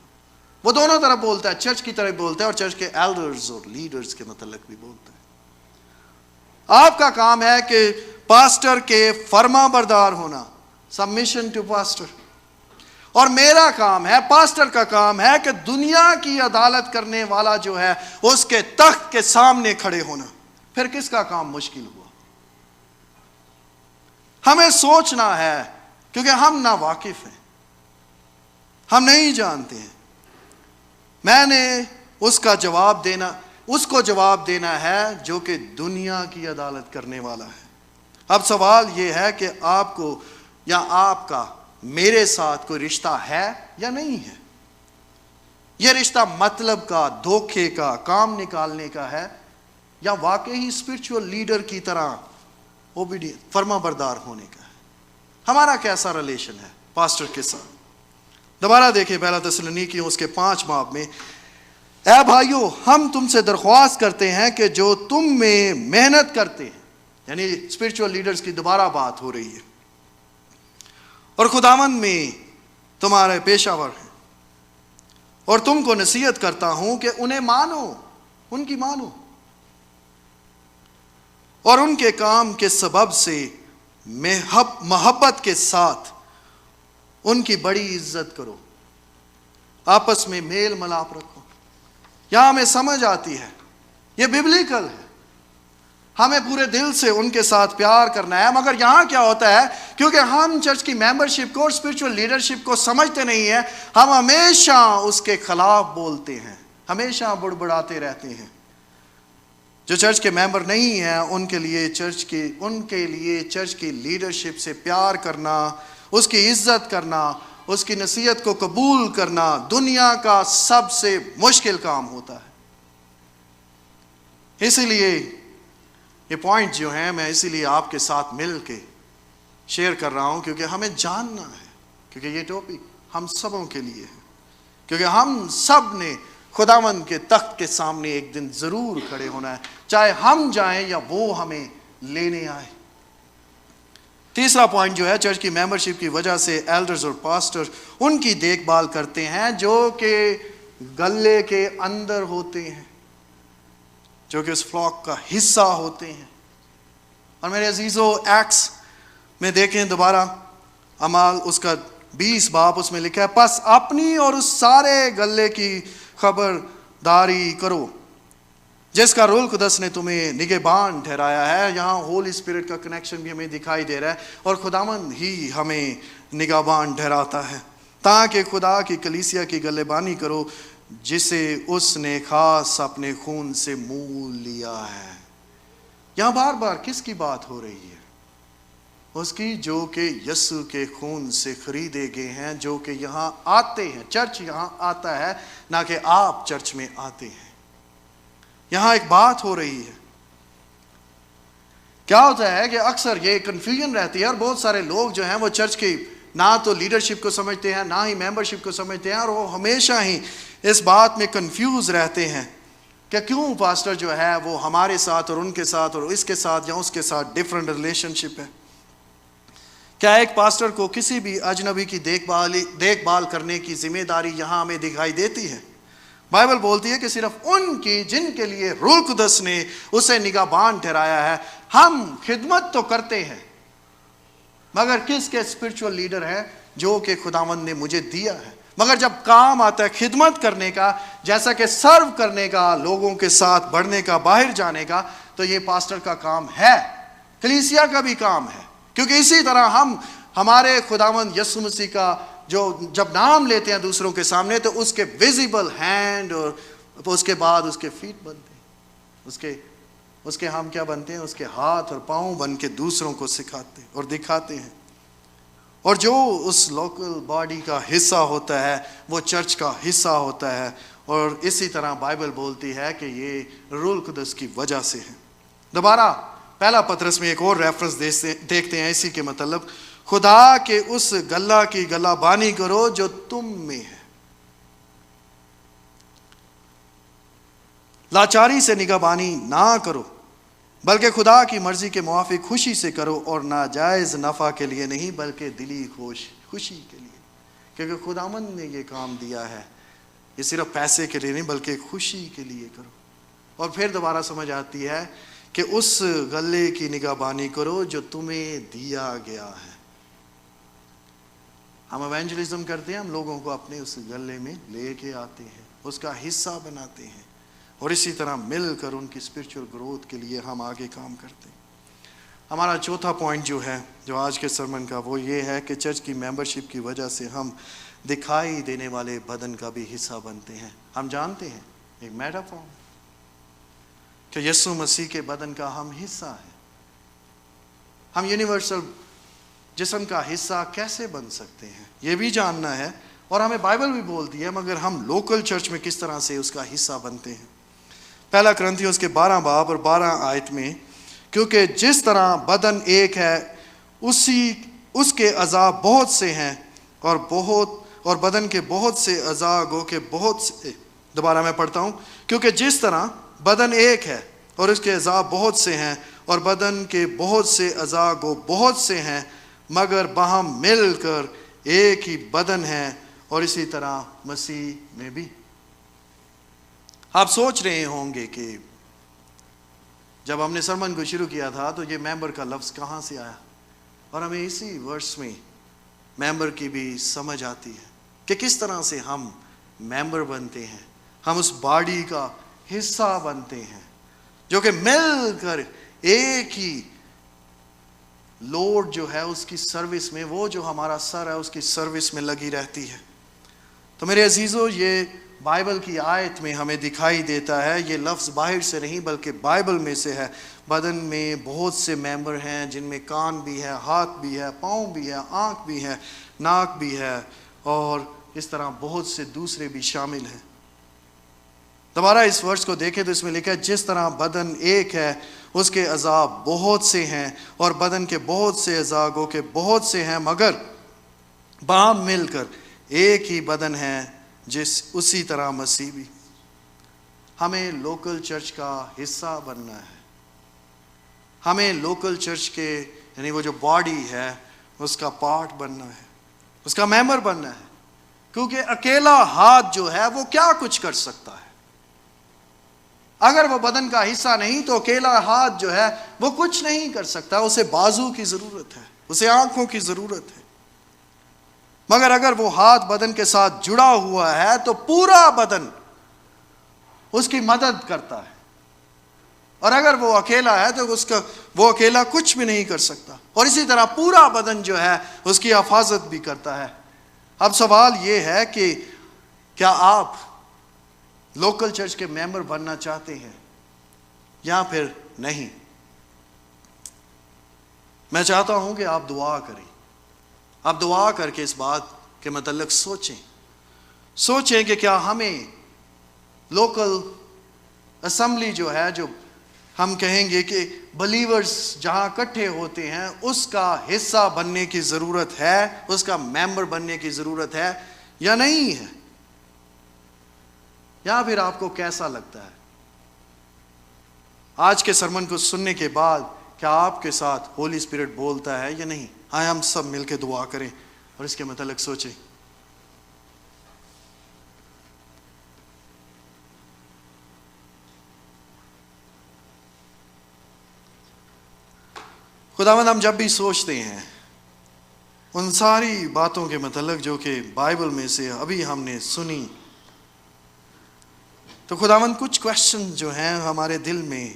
وہ دونوں طرف بولتا ہے، چرچ کی طرف بولتا ہے اور چرچ کے ایلڈرز اور لیڈرز کے متعلق بھی بولتا ہے۔ آپ کا کام ہے کہ پاسٹر کے فرما بردار ہونا، سبمیشن ٹو پاسٹر، اور میرا کام ہے، پاسٹر کا کام ہے کہ دنیا کی عدالت کرنے والا جو ہے اس کے تخت کے سامنے کھڑے ہونا۔ پھر کس کا کام مشکل ہوا؟ ہمیں سوچنا ہے، کیونکہ ہم نا واقف ہیں، ہم نہیں جانتے ہیں۔ میں نے اس کو جواب دینا ہے جو کہ دنیا کی عدالت کرنے والا ہے۔ اب سوال یہ ہے کہ آپ کو یا آپ کا میرے ساتھ کوئی رشتہ ہے یا نہیں ہے؟ یہ رشتہ مطلب کا، دھوکے کا، کام نکالنے کا ہے، یا واقعی اسپرچول لیڈر کی طرح فرما بردار ہونے کا ہے؟ ہمارا کیسا ریلیشن ہے پاسٹر کے ساتھ؟ دوبارہ دیکھیں پہلا تسلونیکیوں اس کے 5 باب میں، اے بھائیو ہم تم سے درخواست کرتے ہیں کہ جو تم میں محنت کرتے ہیں، یعنی اسپرچول لیڈرز کی دوبارہ بات ہو رہی ہے، اور خداوند میں تمہارے پیشہ ور ہیں، اور تم کو نصیحت کرتا ہوں کہ انہیں مانو، ان کی مانو، اور ان کے کام کے سبب سے محبت کے ساتھ ان کی بڑی عزت کرو، آپس میں میل ملاپ رکھو۔ یہاں ہمیں سمجھ آتی ہے، یہ ببلیکل ہے، ہمیں پورے دل سے ان کے ساتھ پیار کرنا ہے۔ مگر یہاں کیا ہوتا ہے، کیونکہ ہم چرچ کی ممبرشپ کو اور اسپرچول لیڈرشپ کو سمجھتے نہیں ہیں، ہم ہمیشہ اس کے خلاف بولتے ہیں، ہمیشہ بڑبڑاتے رہتے ہیں۔ جو چرچ کے ممبر نہیں ہیں ان کے لیے چرچ کی لیڈرشپ سے پیار کرنا، اس کی عزت کرنا، اس کی نصیحت کو قبول کرنا دنیا کا سب سے مشکل کام ہوتا ہے۔ اسی لیے یہ پوائنٹ جو ہیں میں اسی لیے آپ کے ساتھ مل کے شیئر کر رہا ہوں، کیونکہ ہمیں جاننا ہے، کیونکہ یہ ٹاپک ہم سبوں کے لیے ہے، کیونکہ ہم سب نے خداوند کے تخت کے سامنے ایک دن ضرور کھڑے ہونا ہے، چاہے ہم جائیں یا وہ ہمیں لینے آئے۔ تیسرا پوائنٹ جو ہے، چرچ کی ممبرشپ کی وجہ سے ایلڈرز اور پاسٹر ان کی دیکھ بھال کرتے ہیں جو کہ گلے کے اندر ہوتے ہیں، جو کہ اس فلاک کا حصہ ہوتے ہیں۔ اور میرے عزیزو، ایکٹس میں دیکھیں دوبارہ، اعمال اس کا 20 باب، اس میں لکھا ہے، پس اپنی اور اس سارے گلے کی خبرداری کرو جس کا روح القدس نے تمہیں نگہبان ٹھہرایا ہے۔ یہاں ہول اسپرٹ کا کنیکشن بھی ہمیں دکھائی دے رہا ہے، اور خداوند ہی ہمیں نگہبان ٹھہراتا ہے، تاکہ خدا کی کلیسیا کی گلےبانی کرو جسے اس نے خاص اپنے خون سے مول لیا ہے۔ یہاں بار بار کس کی بات ہو رہی ہے؟ اس کی جو کہ یسوع کے خون سے خریدے گئے ہیں، جو کہ یہاں آتے ہیں، چرچ یہاں آتا ہے، نہ کہ آپ چرچ میں آتے ہیں۔ یہاں ایک بات ہو رہی ہے۔ کیا ہوتا ہے کہ اکثر یہ کنفیوژن رہتی ہے، اور بہت سارے لوگ جو ہیں وہ چرچ کی نہ تو لیڈرشپ کو سمجھتے ہیں، نہ ہی ممبرشپ کو سمجھتے ہیں، اور وہ ہمیشہ ہی اس بات میں کنفیوز رہتے ہیں کہ کیوں پاسٹر جو ہے وہ ہمارے ساتھ اور ان کے ساتھ اور اس کے ساتھ یا اس کے ساتھ ڈیفرنٹ ریلیشن شپ ہے۔ کیا ایک پاسٹر کو کسی بھی اجنبی کی دیکھ بھال کرنے کی ذمہ داری یہاں ہمیں دکھائی دیتی ہے؟ بائبل بولتی ہے کہ صرف ان کی جن کے لیے روح القدس نے اسے نگہبان ٹھہرایا ہے۔ ہم خدمت تو کرتے ہیں، مگر کس کے اسپرچول لیڈر ہیں؟ جو کہ خداوند نے مجھے دیا ہے۔ مگر جب کام آتا ہے خدمت کرنے کا، جیسا کہ سرو کرنے کا، لوگوں کے ساتھ بڑھنے کا، باہر جانے کا، تو یہ پاسٹر کا کام ہے، کلیسیا کا بھی کام ہے۔ کیونکہ اسی طرح ہمارے خداوند یسوع مسیح کا جو جب نام لیتے ہیں دوسروں کے سامنے، تو اس کے ویزیبل ہینڈ، اور اس کے بعد اس کے فیٹ بنتے ہیں، اس کے ہم کیا بنتے ہیں؟ اس کے ہاتھ اور پاؤں بن کے دوسروں کو سکھاتے اور دکھاتے ہیں۔ اور جو اس لوکل باڈی کا حصہ ہوتا ہے وہ چرچ کا حصہ ہوتا ہے، اور اسی طرح بائبل بولتی ہے کہ یہ روح القدس کی وجہ سے ہے۔ دوبارہ پہلا پطرس میں ایک اور ریفرنس دیکھتے ہیں اسی کے مطلب، خدا کے اس گلہ کی گلہ بانی کرو جو تم میں ہے، لاچاری سے نگہبانی نہ کرو، بلکہ خدا کی مرضی کے موافق خوشی سے کرو، اور ناجائز نفع کے لیے نہیں بلکہ دلی خوشی کے لیے، کیونکہ خداوند نے یہ کام دیا ہے۔ یہ صرف پیسے کے لیے نہیں بلکہ خوشی کے لیے کرو۔ اور پھر دوبارہ سمجھ آتی ہے کہ اس گلے کی نگہبانی کرو جو تمہیں دیا گیا ہے۔ ہم ایونجلزم کرتے ہیں، ہم لوگوں کو اپنے اس گلے میں لے کے آتے ہیں، اس کا حصہ بناتے ہیں، اور اسی طرح مل کر ان کی اسپرچول گروتھ کے لیے ہم آگے کام کرتے ہیں۔ ہمارا چوتھا پوائنٹ جو ہے جو آج کے سرمن کا، وہ یہ ہے کہ چرچ کی ممبرشپ کی وجہ سے ہم دکھائی دینے والے بدن کا بھی حصہ بنتے ہیں۔ ہم جانتے ہیں ایک میٹافور کہ یسوع مسیح کے بدن کا ہم حصہ ہیں۔ ہم یونیورسل جسم کا حصہ کیسے بن سکتے ہیں یہ بھی جاننا ہے، اور ہمیں بائبل بھی بولتی ہے، مگر ہم لوکل چرچ میں کس طرح سے اس کا حصہ بنتے ہیں۔ پہلا کرنتھیوں اس کے 12 باب اور 12 آیت میں، کیونکہ جس طرح بدن ایک ہے اس کے اعضاء بہت سے ہیں، اور بدن کے بہت سے اعضاء گو کہ بہت سے، دوبارہ میں پڑھتا ہوں، کیونکہ جس طرح بدن ایک ہے اور اس کے اعضاء بہت سے ہیں، اور بدن کے بہت سے اعضاء گو بہت سے ہیں، مگر باہم مل کر ایک ہی بدن ہے، اور اسی طرح مسیح میں بھی۔ آپ سوچ رہے ہوں گے کہ جب ہم نے سرمن کو شروع کیا تھا تو یہ ممبر کا لفظ کہاں سے آیا، اور ہمیں اسی ورس میں ممبر کی بھی سمجھ آتی ہے کہ کس طرح سے ہم ممبر بنتے ہیں، ہم اس باڈی کا حصہ بنتے ہیں جو کہ مل کر ایک ہی لوڈ جو ہے اس کی سروس میں، وہ جو ہمارا سر ہے اس کی سروس میں لگی رہتی ہے۔ تو میرے عزیزو، یہ بائبل کی آیت میں ہمیں دکھائی دیتا ہے، یہ لفظ باہر سے نہیں بلکہ بائبل میں سے ہے۔ بدن میں بہت سے ممبر ہیں جن میں کان بھی ہے، ہاتھ بھی ہے، پاؤں بھی ہے، آنکھ بھی ہے، ناک بھی ہے، اور اس طرح بہت سے دوسرے بھی شامل ہیں۔ دوبارہ اس ورس کو دیکھیں تو اس میں لکھا ہے جس طرح بدن ایک ہے اس کے اعضاء بہت سے ہیں، اور بدن کے بہت سے اعضاء گو کہ بہت سے ہیں مگر باہم مل کر ایک ہی بدن ہے، اسی طرح مسیح بھی۔ ہمیں لوکل چرچ کا حصہ بننا ہے، ہمیں لوکل چرچ کے یعنی وہ جو باڈی ہے اس کا پارٹ بننا ہے، اس کا ممبر بننا ہے، کیونکہ اکیلا ہاتھ جو ہے وہ کیا کچھ کر سکتا ہے؟ اگر وہ بدن کا حصہ نہیں تو اکیلا ہاتھ جو ہے وہ کچھ نہیں کر سکتا، اسے بازو کی ضرورت ہے، اسے آنکھوں کی ضرورت ہے۔ مگر اگر وہ ہاتھ بدن کے ساتھ جڑا ہوا ہے تو پورا بدن اس کی مدد کرتا ہے، اور اگر وہ اکیلا ہے تو وہ اکیلا کچھ بھی نہیں کر سکتا، اور اسی طرح پورا بدن جو ہے اس کی حفاظت بھی کرتا ہے۔ اب سوال یہ ہے کہ کیا آپ لوکل چرچ کے ممبر بننا چاہتے ہیں یا پھر نہیں؟ میں چاہتا ہوں کہ آپ دعا کریں، آپ دعا کر کے اس بات کے متعلق سوچیں کہ کیا ہمیں لوکل اسمبلی جو ہے، جو ہم کہیں گے کہ بلیورز جہاں اکٹھے ہوتے ہیں، اس کا حصہ بننے کی ضرورت ہے، اس کا ممبر بننے کی ضرورت ہے یا نہیں ہے؟ یا پھر آپ کو کیسا لگتا ہے؟ آج کے سرمن کو سننے کے بعد کیا آپ کے ساتھ ہولی اسپرٹ بولتا ہے یا نہیں؟ آئے ہم سب مل کے دعا کریں اور اس کے متعلق سوچیں۔ خداوند، ہم جب بھی سوچتے ہیں ان ساری باتوں کے متعلق جو کہ بائبل میں سے ابھی ہم نے سنی، تو خداوند کچھ کویسچن جو ہیں ہمارے دل میں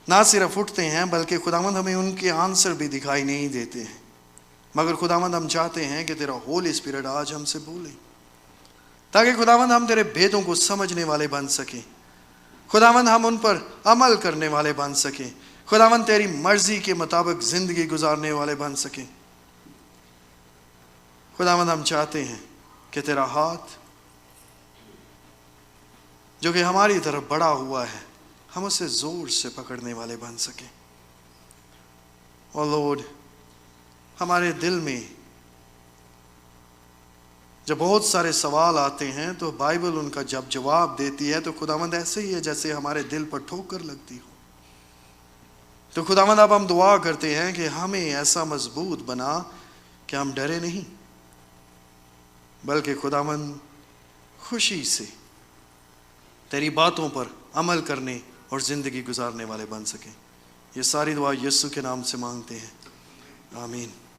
نہ صرف اٹھتے ہیں بلکہ خداوند ہمیں ان کے آنسر بھی دکھائی نہیں دیتے ہیں، مگر خداوند ہم چاہتے ہیں کہ تیرا ہولی اسپرٹ آج ہم سے بولے، تاکہ خداوند ہم تیرے بھیدوں کو سمجھنے والے بن سکیں، خداوند ہم ان پر عمل کرنے والے بن سکیں، خداوند تیری مرضی کے مطابق زندگی گزارنے والے بن سکیں۔ خداوند ہم چاہتے ہیں کہ تیرا ہاتھ جو کہ ہماری طرف بڑا ہوا ہے، ہم اسے زور سے پکڑنے والے بن سکیں۔ اور لارڈ، ہمارے دل میں جب بہت سارے سوال آتے ہیں تو بائبل ان کا جب جواب دیتی ہے تو خداوند ایسے ہی ہے جیسے ہمارے دل پر ٹھوکر لگتی ہو۔ تو خداوند اب ہم دعا کرتے ہیں کہ ہمیں ایسا مضبوط بنا کہ ہم ڈرے نہیں، بلکہ خداوند خوشی سے تیری باتوں پر عمل کرنے اور زندگی گزارنے والے بن سکیں۔ یہ ساری دعا یسوع کے نام سے مانگتے ہیں، آمین۔